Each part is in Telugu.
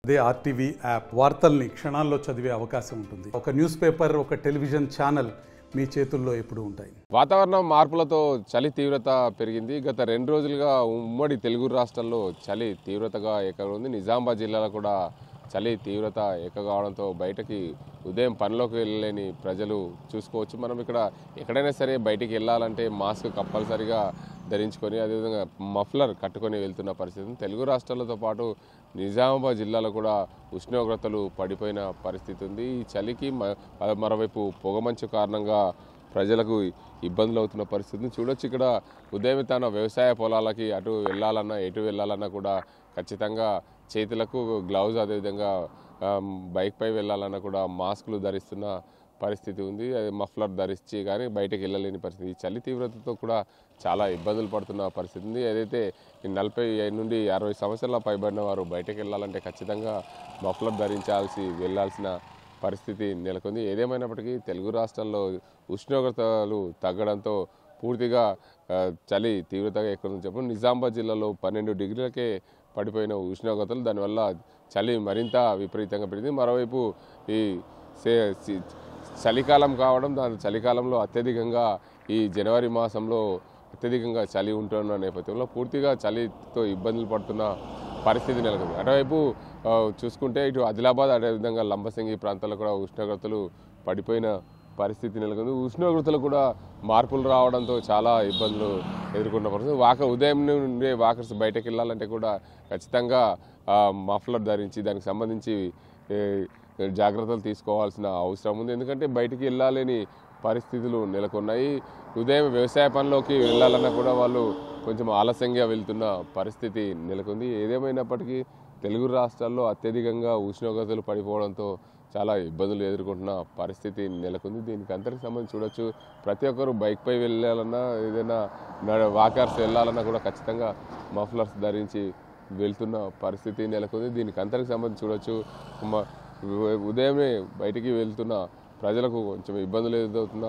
అదే ఆర్టీవీ యాప్ వార్తల్ని క్షణాల్లో చదివే అవకాశం ఉంటుంది. ఒక న్యూస్ పేపర్, ఒక టెలివిజన్ ఛానల్ మీ చేతుల్లో ఎప్పుడూ ఉంటాయి. వాతావరణం మార్పులతో చలి తీవ్రత పెరిగింది. గత 2 రోజులుగా ఉమ్మడి తెలుగు రాష్ట్రాల్లో చలి తీవ్రతగా ఎక్కువగా నిజామాబాద్ జిల్లాలో కూడా చలి తీవ్రత ఎక్కువ కావడంతో బయటకి ఉదయం పనిలోకి వెళ్ళలేని ప్రజలు చూసుకోవచ్చు. మనం ఇక్కడ ఎక్కడైనా సరే బయటికి వెళ్ళాలంటే మాస్క్ కంపల్సరీగా ధరించుకొని అదేవిధంగా మఫ్లర్ కట్టుకొని వెళ్తున్న పరిస్థితి. తెలుగు రాష్ట్రాలతో పాటు నిజామాబాద్ జిల్లాలో కూడా ఉష్ణోగ్రతలు పడిపోయిన పరిస్థితి ఉంది. ఈ చలికి మరోవైపు పొగమంచు కారణంగా ప్రజలకు ఇబ్బందులు అవుతున్న పరిస్థితిని చూడొచ్చు. ఇక్కడ ఉదయం తన వ్యవసాయ పొలాలకి అటు వెళ్ళాలన్నా ఎటు వెళ్ళాలన్నా కూడా ఖచ్చితంగా చేతులకు గ్లౌజ్, అదేవిధంగా బైక్పై వెళ్ళాలన్నా కూడా మాస్కులు ధరిస్తున్న పరిస్థితి ఉంది. మఫ్లర్ ధరించి కానీ బయటకు వెళ్ళలేని పరిస్థితి. ఈ చలి తీవ్రతతో కూడా చాలా ఇబ్బందులు పడుతున్న పరిస్థితి ఉంది. ఏదైతే 40 నుండి 60 సంవత్సరాల పైబడిన వారు బయటకు వెళ్ళాలంటే ఖచ్చితంగా మఫ్లర్ ధరించాల్సి వెళ్ళాల్సిన పరిస్థితి నెలకొంది. ఏదేమైనప్పటికీ తెలుగు రాష్ట్రాల్లో ఉష్ణోగ్రతలు తగ్గడంతో పూర్తిగా చలి తీవ్రతగా ఎక్కువ చెప్పు. నిజామాబాద్ జిల్లాలో 12 డిగ్రీలకే పడిపోయిన ఉష్ణోగ్రతలు, దానివల్ల చలి మరింత విపరీతంగా పెరిగింది. మరోవైపు ఈ చలికాలం కావడం, దాని చలికాలంలో అత్యధికంగా ఈ జనవరి మాసంలో అత్యధికంగా చలి ఉంటున్న నేపథ్యంలో పూర్తిగా చలితో ఇబ్బందులు పడుతున్న పరిస్థితి నెలకొంది. అటువైపు చూసుకుంటే ఇటు ఆదిలాబాద్, అదేవిధంగా లంబసింగి ప్రాంతాల్లో కూడా ఉష్ణోగ్రతలు పడిపోయిన పరిస్థితి నెలకొంది. ఉష్ణోగ్రతలు కూడా మార్పులు రావడంతో చాలా ఇబ్బందులు ఎదుర్కొన్న పరిస్థితి. ఉదయం నుండి వాకర్స్ బయటకు వెళ్ళాలంటే కూడా ఖచ్చితంగా మఫ్లర్ ధరించి దానికి సంబంధించి జాగ్రత్తలు తీసుకోవాల్సిన అవసరం ఉంది. ఎందుకంటే బయటికి వెళ్ళాలని పరిస్థితులు నెలకొన్నాయి. ఉదయం వ్యవసాయ పనిలోకి వెళ్ళాలన్నా కూడా వాళ్ళు కొంచెం ఆలస్యంగా వెళ్తున్న పరిస్థితి నెలకొంది. ఏదేమైనప్పటికీ తెలుగు రాష్ట్రాల్లో అత్యధికంగా ఉష్ణోగ్రతలు పడిపోవడంతో చాలా ఇబ్బందులు ఎదుర్కొంటున్న పరిస్థితి నెలకొంది. దీనికి అంతటికి సంబంధించి చూడొచ్చు. ప్రతి ఒక్కరు బైక్పై వెళ్ళాలన్నా, ఏదైనా వాకర్స్ వెళ్ళాలన్నా కూడా ఖచ్చితంగా మఫ్లర్స్ ధరించి వెళ్తున్న పరిస్థితి నెలకొంది. దీనికి అంతటికి సంబంధించి చూడొచ్చు. ఉదయమే బయటికి వెళ్తున్న ప్రజలకు కొంచెం ఇబ్బందులు ఎదురవుతున్న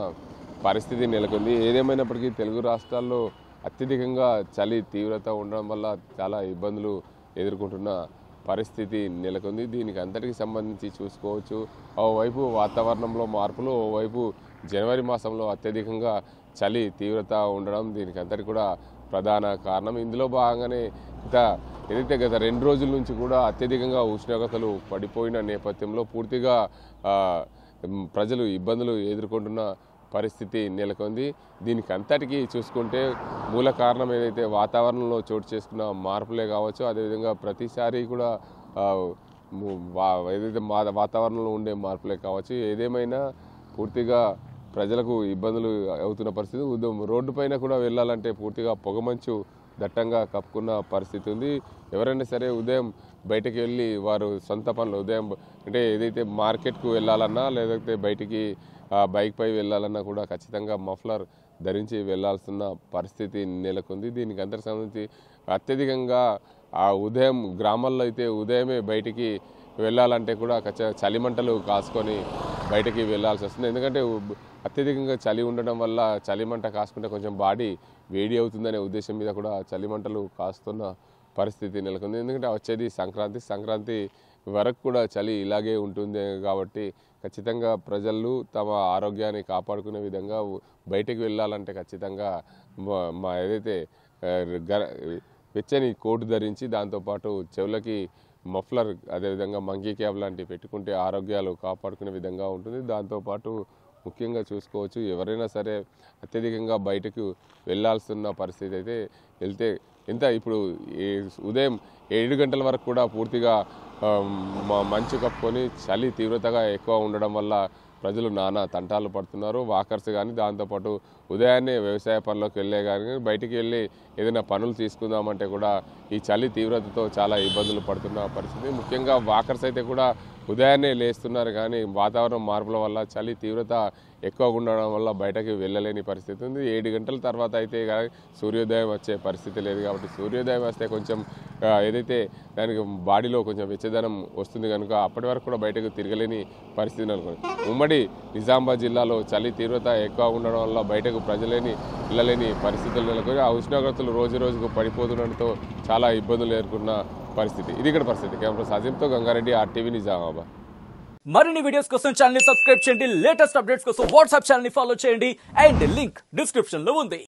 పరిస్థితి నెలకొంది. ఏదేమైనప్పటికీ తెలుగు రాష్ట్రాల్లో అత్యధికంగా చలి తీవ్రత ఉండడం వల్ల చాలా ఇబ్బందులు ఎదుర్కొంటున్న పరిస్థితి నెలకొంది. దీనికి అంతటికి సంబంధించి చూసుకోవచ్చు. ఓవైపు వాతావరణంలో మార్పులు, ఓవైపు జనవరి మాసంలో అత్యధికంగా చలి తీవ్రత ఉండడం దీనికి అంతటి కూడా ప్రధాన కారణం. ఇందులో భాగంగానే ఏదైతే గత 2 రోజుల నుంచి కూడా అత్యధికంగా ఉష్ణోగ్రతలు పడిపోయిన నేపథ్యంలో పూర్తిగా ప్రజలు ఇబ్బందులు ఎదుర్కొంటున్న పరిస్థితి నెలకొంది. దీనికి అంతటికీ చూసుకుంటే మూల కారణం ఏదైతే వాతావరణంలో చోటు చేసుకున్న మార్పులే కావచ్చు, అదేవిధంగా ప్రతిసారి కూడా ఏదైతే వాతావరణంలో ఉండే మార్పులే కావచ్చు. ఏదేమైనా పూర్తిగా ప్రజలకు ఇబ్బందులు అవుతున్న పరిస్థితి. రోడ్డు పైన కూడా వెళ్ళాలంటే పూర్తిగా పొగమంచు దట్టంగా కప్పుకున్న పరిస్థితి ఉంది. ఎవరైనా సరే ఉదయం బయటకు వెళ్ళి వారు సొంత పనులు ఉదయం అంటే ఏదైతే మార్కెట్కు వెళ్ళాలన్నా, లేదంటే బయటికి బైక్పై వెళ్ళాలన్నా కూడా ఖచ్చితంగా మఫ్లర్ ధరించి వెళ్లాల్సిన పరిస్థితి నెలకొంది. దీనికి అందరికి సంబంధించి అత్యధికంగా ఉదయం గ్రామాల్లో అయితే ఉదయమే బయటికి వెళ్ళాలంటే కూడా చలిమంటలు కాసుకొని బయటికి వెళ్ళాల్సి వస్తుంది. ఎందుకంటే అత్యధికంగా చలి ఉండడం వల్ల చలిమంట కాసుకుంటే కొంచెం బాడీ వేడి అవుతుందనే ఉద్దేశం మీద కూడా చలిమంటలు కాస్తున్న పరిస్థితి నెలకొంది. ఎందుకంటే వచ్చేది సంక్రాంతి వరకు కూడా చలి ఇలాగే ఉంటుంది కాబట్టి ఖచ్చితంగా ప్రజలు తమ ఆరోగ్యాన్ని కాపాడుకునే విధంగా బయటకు వెళ్ళాలంటే ఖచ్చితంగా ఏదైతే వెచ్చని కోటు ధరించి దాంతోపాటు చెవులకి మఫ్లర్, అదేవిధంగా మంకీ క్యాప్ లాంటివి పెట్టుకుంటే ఆరోగ్యాలు కాపాడుకునే విధంగా ఉంటుంది. దాంతోపాటు ముఖ్యంగా చూసుకోవచ్చు, ఎవరైనా సరే అత్యధికంగా బయటకు వెళ్ళాల్సిన పరిస్థితి అయితే వెళ్తే ఇప్పుడు ఉదయం 7 గంటల వరకు కూడా పూర్తిగా మంచు కప్పుకొని చలి తీవ్రతగా ఎక్కువ ఉండడం వల్ల ప్రజలు నానా తంటాలు పడుతున్నారు. వాకర్స్ కానీ, దాంతోపాటు ఉదయాన్నే వ్యవసాయ పనులకు వెళ్ళే కానీ బయటికి వెళ్ళి ఏదైనా పనులు తీసుకుందామంటే కూడా ఈ చలి తీవ్రతతో చాలా ఇబ్బందులు పడుతున్న పరిస్థితి. ముఖ్యంగా వాకర్స్ అయితే కూడా ఉదయాన్నే లేస్తున్నారు కానీ వాతావరణం మార్పుల వల్ల చలి తీవ్రత ఎక్కువగా ఉండడం వల్ల బయటకి వెళ్ళలేని పరిస్థితి ఉంది. 7 గంటల తర్వాత అయితే సూర్యోదయం వచ్చే పరిస్థితి లేదు కాబట్టి సూర్యోదయం వస్తే కొంచెం ఏదైతే దానికి బాడీలో కొంచెం వెచ్చదనం వస్తుంది కనుక అప్పటి వరకు కూడా బయటకు తిరగలేని పరిస్థితి నెలకొంది. ఉమ్మడి నిజామాబాద్ జిల్లాలో చలి తీవ్రత ఎక్కువ ఉండడం వల్ల బయటకు ప్రజలేని వెళ్ళలేని పరిస్థితులు నెలకొని ఆ ఉష్ణోగ్రతలు రోజు రోజుకు పడిపోతుండడంతో చాలా ఇబ్బందులు ఎదుర్కొన్న పరిస్థితి. ఇది ఇక్కడ పరిస్థితి. కెమెరా సాజింతో గంగారెడ్డి, RTV నిజామాబాద్. మరిన్ని వీడియోస్ కోసం ఛానల్ ని సబ్స్క్రైబ్ చేయండి. లేటెస్ట్ అప్డేట్స్ కోసం వాట్సాప్ ఛానల్ ని ఫాలో చేయండి. అండ్ లింక్ డిస్క్రిప్షన్ లో ఉంది.